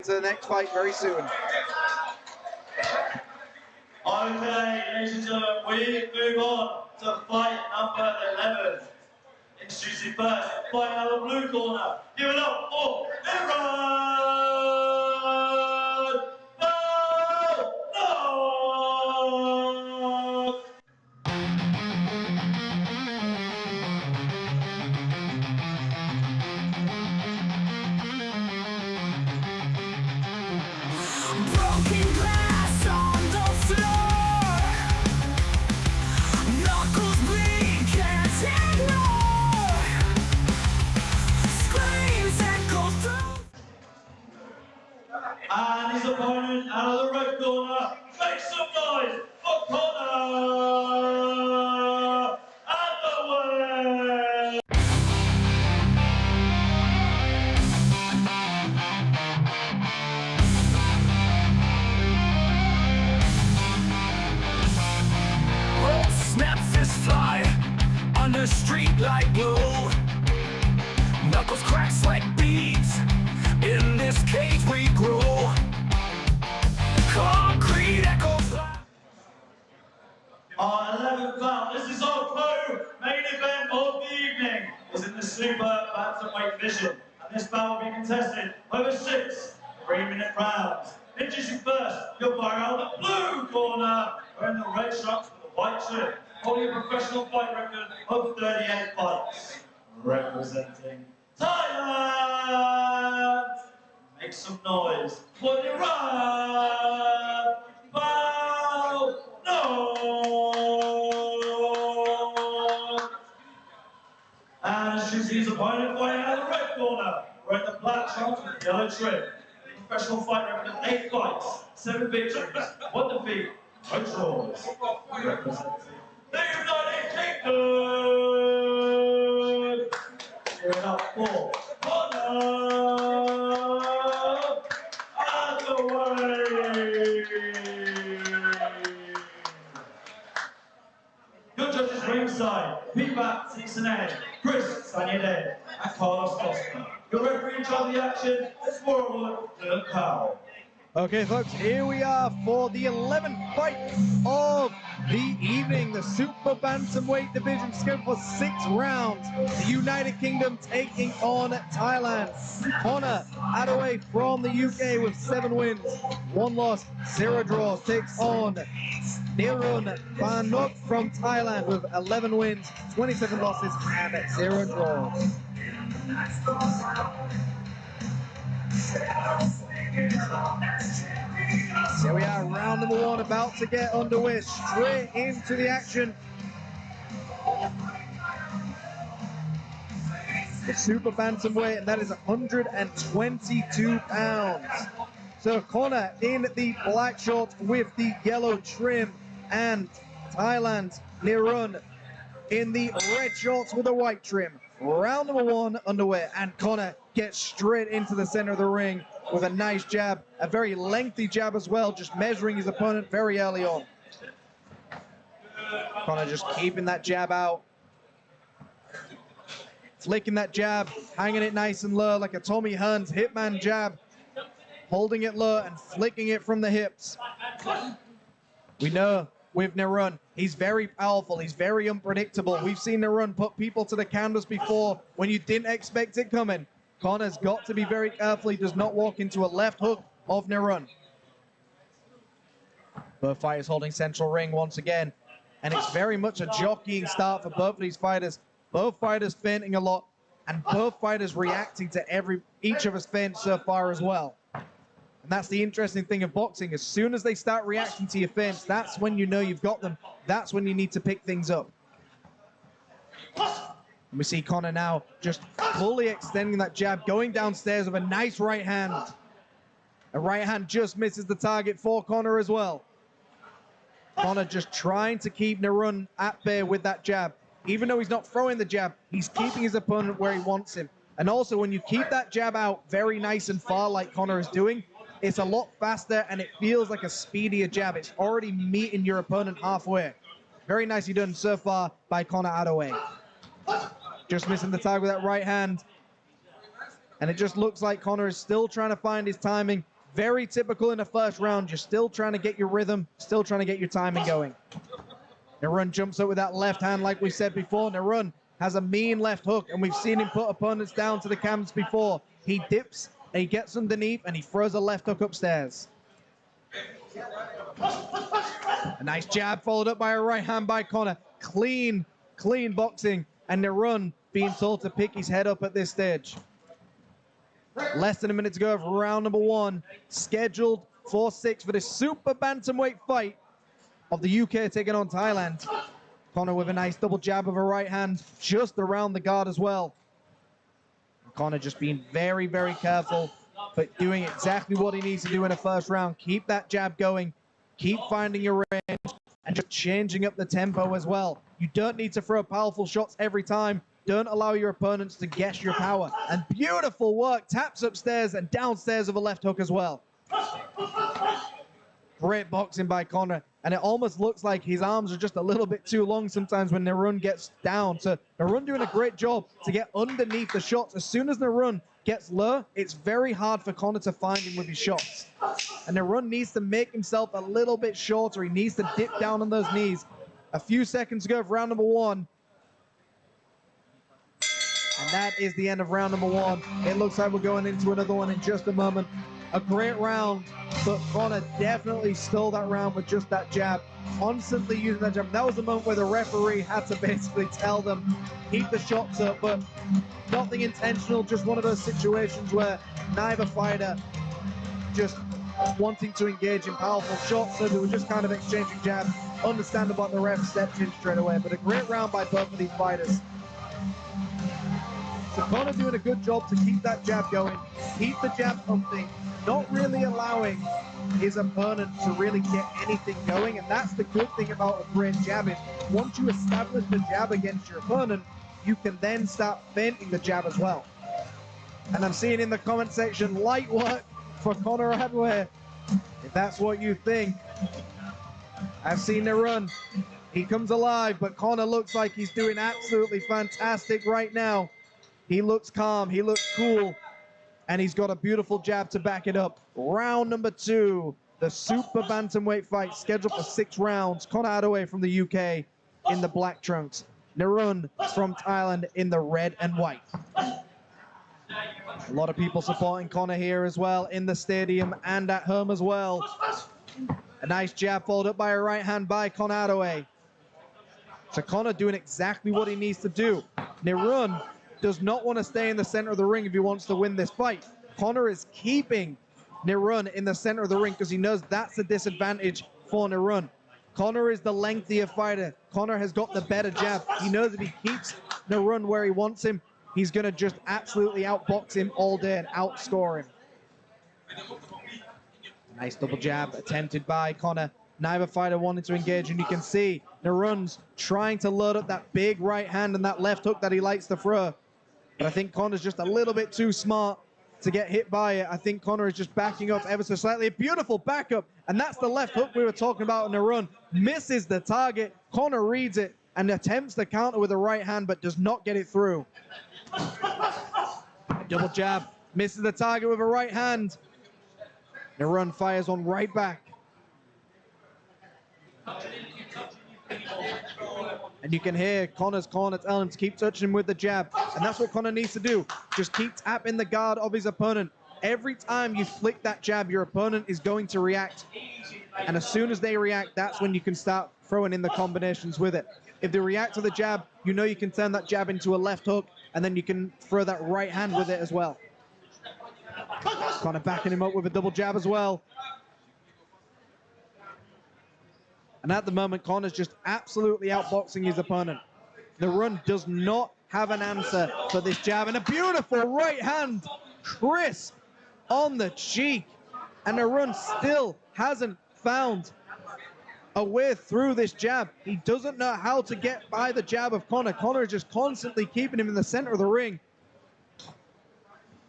into the next fight very soon. Okay, ladies and gentlemen, we move on to fight number 11. Introducing first, fight out of the blue corner. Give it up for Nirun! Baonok! Broken glass on the floor, knuckles bleed, can't ignore, screams echo through. And his opponent out of the red corner, make some noise for Connor Adaway! Snap fist fly on the street like glue. Knuckles cracks like beads. In this cage we grew. Concrete echoes loud. Our 11th bout, this is our co-main event of the evening, is in the super bantamweight division. And this bout will be contested over 6 3-minute rounds. Introducing first, your fighter out of the blue corner, wearing the red shorts with the white shirt, holding a professional fight record of 38 fights. Representing Thailand! Make some noise for Nirun! Baonok! And choosing his opponent fighting out of the red corner, wearing the black shorts with the yellow trim. Professional fight record of 8 fights, 7 victories, 1 defeat, no draws. Representing the United Kingdom! Give it up for Connor Adaway! Your judges ringside, Bout, Chris Sanyede, and Carlos Costa. Your referee in charge of the action is Warwood Dylan Powell. Okay, folks, here we are for the 11th fight of the evening. The Super Bantamweight division scheduled for 6 rounds. The United Kingdom taking on Thailand. Connor Adaway from the UK with 7 wins, 1 loss, 0 draws, takes on Nirun Baonok from Thailand with 11 wins, 27 losses, and 0 draws. Here we are, round number 1 about to get underway, straight into the action. The Super Bantamweight, and that is 122 pounds. So Connor in the black shorts with the yellow trim, and Thailand, Nirun, in the red shorts with the white trim. Round number 1 underway, and Connor gets straight into the center of the ring with a nice jab, a very lengthy jab as well, just measuring his opponent very early on. Connor just keeping that jab out, flicking that jab, hanging it nice and low like a Tommy Hearns hitman jab, holding it low and flicking it from the hips. We know with Nirun, he's very powerful, he's very unpredictable. We've seen Nirun put people to the canvas before when you didn't expect it coming. Connor's got to be very careful he does not walk into a left hook of Nirun. Both fighters holding central ring once again, and it's very much a jockeying start for both of these fighters. Both fighters feinting a lot, and both fighters reacting to each of us feints so far as well. And that's the interesting thing of boxing. As soon as they start reacting to your feints, that's when you know you've got them. That's when you need to pick things up. And we see Connor now just fully extending that jab, going downstairs with a nice right hand. A right hand just misses the target for Connor as well. Connor just trying to keep Nirun at bay with that jab. Even though he's not throwing the jab, he's keeping his opponent where he wants him. And also, when you keep that jab out very nice and far like Connor is doing, it's a lot faster and it feels like a speedier jab. It's already meeting your opponent halfway. Very nicely done so far by Connor Adaway. Just missing the target with that right hand. And it just looks like Connor is still trying to find his timing. Very typical in the first round. You're still trying to get your rhythm, still trying to get your timing going. Nirun jumps up with that left hand like we said before. Nirun has a mean left hook, and we've seen him put opponents down to the cams before. He dips, and he gets underneath, and he throws a left hook upstairs. A nice jab followed up by a right hand by Conor. Clean boxing, and Nirun being told to pick his head up at this stage. Less than a minute to go of round number 1, scheduled for 6 for this super bantamweight fight of the UK taking on Thailand. Conor with a nice double jab of a right hand just around the guard as well. Conor just being very, very careful, but doing exactly what he needs to do in the first round. Keep that jab going, keep finding your range, and just changing up the tempo as well. You don't need to throw powerful shots every time. Don't allow your opponents to guess your power. And beautiful work, taps upstairs and downstairs of a left hook as well. Great boxing by Conor, and it almost looks like his arms are just a little bit too long sometimes when Nirun gets down. So Nirun doing a great job to get underneath the shots. As soon as Nirun gets low, it's very hard for Conor to find him with his shots. And Nirun needs to make himself a little bit shorter. He needs to dip down on those knees. A few seconds to go of round number 1. And that is the end of round number 1. It looks like we're going into another one in just a moment. A great round, but Conor definitely stole that round with just that jab. Constantly using that jab. That was the moment where the referee had to basically tell them, keep the shots up, but nothing intentional. Just one of those situations where neither fighter just wanting to engage in powerful shots, so they were just kind of exchanging jabs. Understandable that the ref stepped in straight away, but a great round by both of these fighters. So Conor doing a good job to keep that jab going, keep the jab pumping, not really allowing his opponent to really get anything going. And that's the good thing about a great jab is once you establish the jab against your opponent, you can then start feinting the jab as well. And I'm seeing in the comment section, light work for Conor Adaway. If that's what you think, I've seen Nirun. He comes alive, but Conor looks like he's doing absolutely fantastic right now. He looks calm, he looks cool, and he's got a beautiful jab to back it up. Round number 2, the super bantamweight fight scheduled for 6 rounds. Conor Adaway from the UK in the black trunks. Nirun from Thailand in the red and white. A lot of people supporting Conor here as well in the stadium and at home as well. A nice jab followed up by a right hand by Conor Adaway. So Conor doing exactly what he needs to do. Nirun does not want to stay in the center of the ring if he wants to win this fight. Conor is keeping Nirun in the center of the ring because he knows that's a disadvantage for Nirun. Conor is the lengthier fighter. Conor has got the better jab. He knows if he keeps Nirun where he wants him, he's going to just absolutely outbox him all day and outscore him. Nice double jab attempted by Conor. Neither fighter wanted to engage, and you can see Nirun's trying to load up that big right hand and that left hook that he likes to throw. But I think Conor's just a little bit too smart to get hit by it. I think Conor is just backing up ever so slightly. A beautiful backup, and that's the left hook we were talking about in Nirun. Misses the target. Conor reads it and attempts the counter with a right hand, but does not get it through. Double jab, misses the target with a right hand. Nirun fires on right back. And you can hear Conor's corner telling him to keep touching him with the jab. And that's what Conor needs to do. Just keep tapping the guard of his opponent. Every time you flick that jab, your opponent is going to react. And as soon as they react, that's when you can start throwing in the combinations with it. If they react to the jab, you know you can turn that jab into a left hook, and then you can throw that right hand with it as well. Conor backing him up with a double jab as well. And at the moment, Conor's just absolutely outboxing his opponent. Nirun does not have an answer for this jab. And a beautiful right hand, crisp on the cheek. And Nirun still hasn't found a way through this jab. He doesn't know how to get by the jab of Conor. Conor is just constantly keeping him in the center of the ring.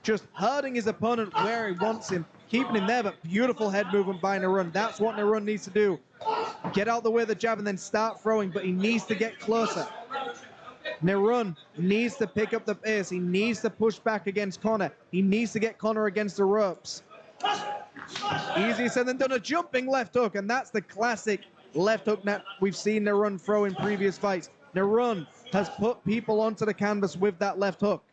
Just hurting his opponent where he wants him, keeping him there, but beautiful head movement by Nirun. That's what Nirun needs to do. Get out the way of the jab and then start throwing, but he needs to get closer. Nirun needs to pick up the pace. He needs to push back against Conor. He needs to get Conor against the ropes. Easier said than done, a jumping left hook, and that's the classic left hook that we've seen Nirun throw in previous fights. Nirun has put people onto the canvas with that left hook.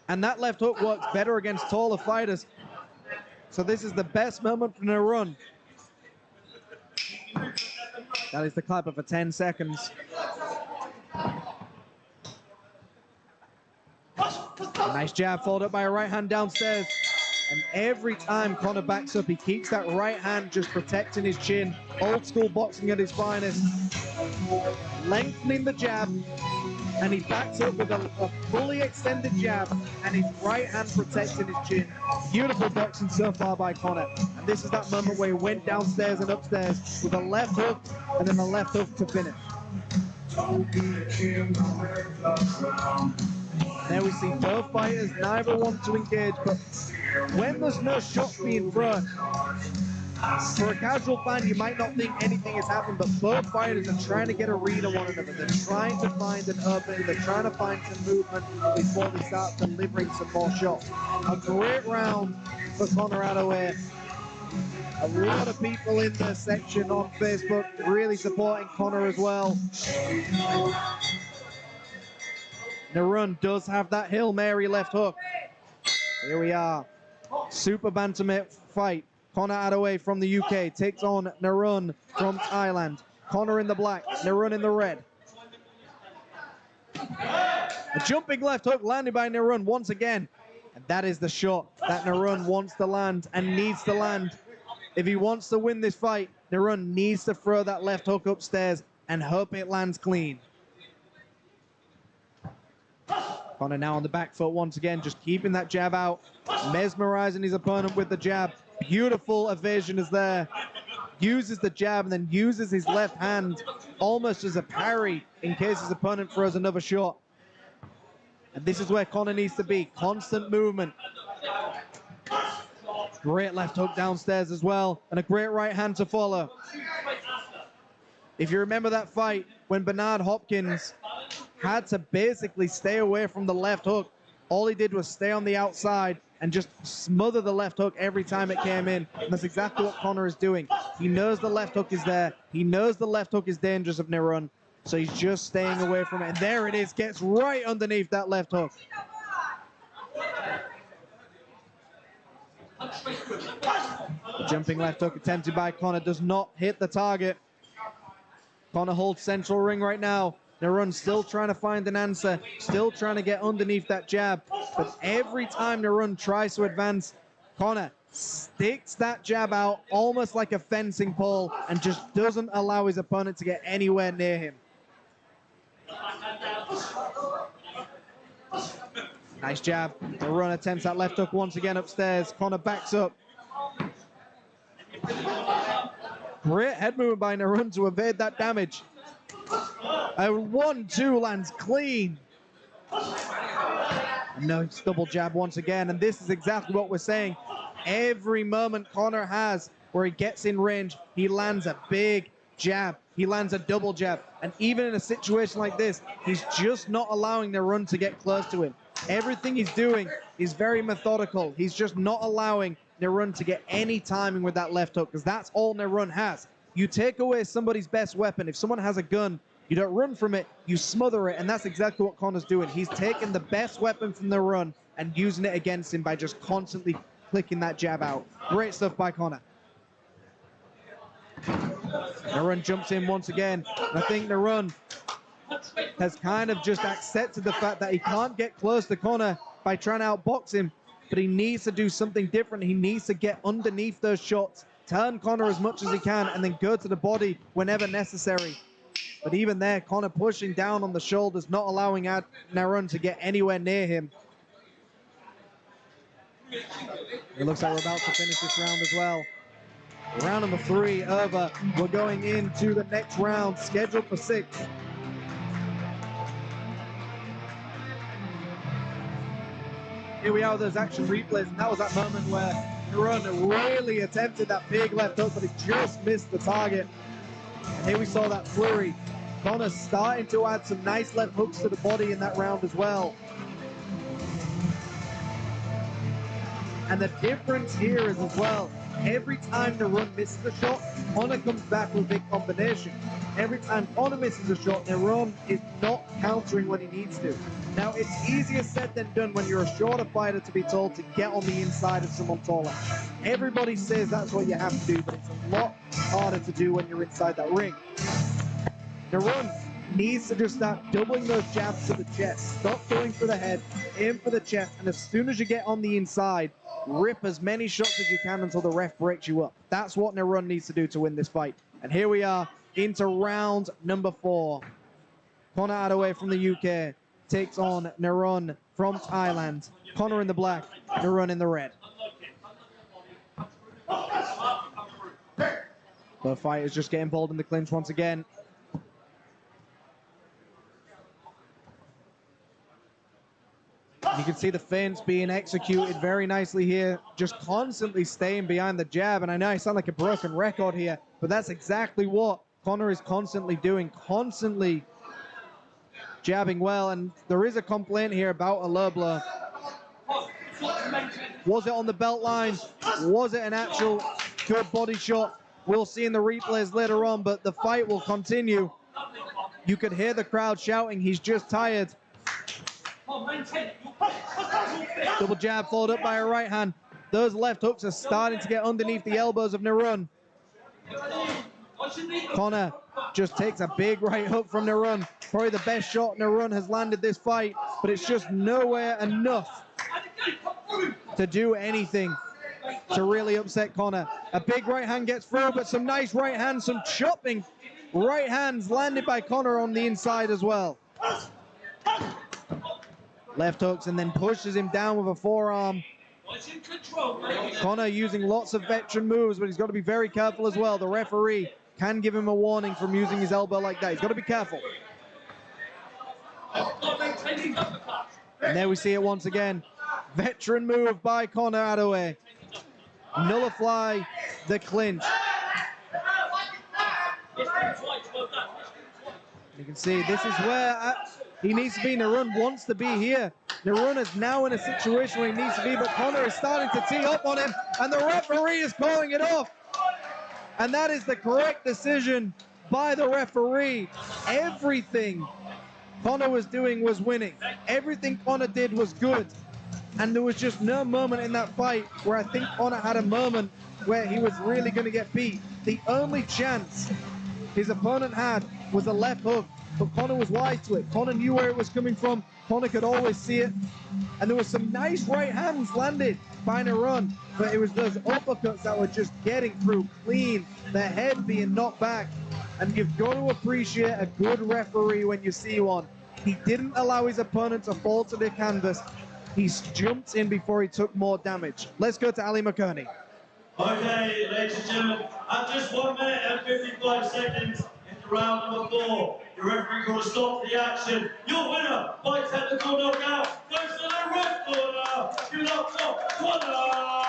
And that left hook works better against taller fighters. So this is the best moment for Nirun. That is the clapper for 10 seconds. A nice jab followed up by a right hand downstairs. And every time Conor backs up, he keeps that right hand just protecting his chin. Old school boxing at his finest. Lengthening the jab. And he backs up with a fully extended jab. And his right hand protecting his chin. Beautiful boxing so far by Conor. And this is that moment where he went downstairs and upstairs with a left hook and then a left hook to finish. There we see both fighters, neither want to engage, but when there's no shot being thrown, for a casual fan, you might not think anything has happened, but both fighters are trying to get a read on one another. They're trying to find an opening, they're trying to find some movement before they start delivering some more shots. A great round for Conor Adaway. A lot of people in the section on Facebook really supporting Conor as well. Nirun does have that Hail Mary left hook. Here we are. Super bantamweight fight. Conor Adaway from the UK takes on Nirun from Thailand. Conor in the black, Nirun in the red. A jumping left hook landed by Nirun once again. And that is the shot that Nirun wants to land and needs to land. If he wants to win this fight, Nirun needs to throw that left hook upstairs and hope it lands clean. Conor now on the back foot once again, just keeping that jab out, mesmerizing his opponent with the jab. Beautiful evasion is there. Uses the jab and then uses his left hand almost as a parry in case his opponent throws another shot. And this is where Conor needs to be. Constant movement. Great left hook downstairs as well, and a great right hand to follow. If you remember that fight when Bernard Hopkins had to basically stay away from the left hook, all he did was stay on the outside and just smother the left hook every time it came in. And that's exactly what Conor is doing. He knows the left hook is there. He knows the left hook is dangerous of Nirun. So he's just staying away from it. And there it is, gets right underneath that left hook. The jumping left hook attempted by Conor does not hit the target. Conor holds central ring right now. Nirun still trying to find an answer, still trying to get underneath that jab. But every time Nirun tries to advance, Conor sticks that jab out almost like a fencing pole and just doesn't allow his opponent to get anywhere near him. Nice jab. Nirun attempts that left hook once again upstairs. Conor backs up. Great head movement by Nirun to evade that damage. A 1-2 lands clean. Nice double jab once again, and this is exactly what we're saying. Every moment Conor has where he gets in range, he lands a big jab. He lands a double jab. And even in a situation like this, he's just not allowing Nirun to get close to him. Everything he's doing is very methodical. He's just not allowing Nirun to get any timing with that left hook, because that's all Nirun has. You take away somebody's best weapon. If someone has a gun, you don't run from it, you smother it, and that's exactly what Conor's doing. He's taking the best weapon from Nirun and using it against him by just constantly clicking that jab out. Great stuff by Conor. Nirun jumps in once again, and I think Nirun has kind of just accepted the fact that he can't get close to Conor by trying to outbox him, but he needs to do something different. He needs to get underneath those shots, turn Conor as much as he can, and then go to the body whenever necessary. But even there, Conor pushing down on the shoulders, not allowing Nirun to get anywhere near him. It looks like we're about to finish this round as well. Round number 3 over. We're going into the next round, scheduled for 6. Here we are with those action replays, and that was that moment where Nirun really attempted that big left hook, but it just missed the target. And here we saw that flurry. Conor starting to add some nice left hooks to the body in that round as well. And the difference here is as well, every time Nirun misses a shot, Connor comes back with a big combination. Every time Connor misses a shot, Nirun is not countering when he needs to. Now, it's easier said than done when you're a shorter fighter to be told to get on the inside of someone taller. Everybody says that's what you have to do, but it's a lot harder to do when you're inside that ring. Nirun needs to just start doubling those jabs to the chest. Stop going for the head, aim for the chest, and as soon as you get on the inside, rip as many shots as you can until the ref breaks you up. That's what Nirun needs to do to win this fight. And here we are into round number 4. Conor Adaway from the UK takes on Nirun from Thailand. Conor in the black, Nirun in the red. The fight is just getting pulled in the clinch once again. You can see the feints being executed very nicely here, just constantly staying behind the jab. And I know I sound like a broken record here, but that's exactly what Conor is constantly doing, constantly jabbing well. And there is a complaint here about a low blow. Was it on the belt line? Was it an actual good body shot? We'll see in the replays later on, but the fight will continue. You could hear the crowd shouting, he's just tired. Double jab followed up by a right hand. Those left hooks are starting to get underneath the elbows of Nirun. Conor just takes a big right hook from Nirun. Probably the best shot Nirun has landed this fight, but it's just nowhere enough to do anything to really upset Conor. A big right hand gets through, but some nice right hands, some chopping right hands landed by Conor on the inside as well. Left hooks and then pushes him down with a forearm. Conor using lots of veteran moves, but he's got to be very careful as well. The referee can give him a warning from using his elbow like that. He's got to be careful. And there we see it once again. Veteran move by Conor Adaway. Nullify the clinch. You can see this is where he needs to be. Nirun wants to be here. Nirun is now in a situation where he needs to be, but Conor is starting to tee up on him, and the referee is calling it off. And that is the correct decision by the referee. Everything Conor was doing was winning. Everything Conor did was good. And there was just no moment in that fight where I think Conor had a moment where he was really going to get beat. The only chance his opponent had was a left hook, but Conor was wise to it. Conor knew where it was coming from. Conor could always see it. And there was some nice right hands landed by Nirun, but it was those uppercuts that were just getting through clean, the head being knocked back. And you've got to appreciate a good referee when you see one. He didn't allow his opponent to fall to the canvas. He jumped in before he took more damage. Let's go to Ali McCurney. Okay, ladies and gentlemen, at just 1 minute and 55 seconds into round number 4, your referee will stop the action. Your winner by technical knockout goes to the red corner. You knocked off Conor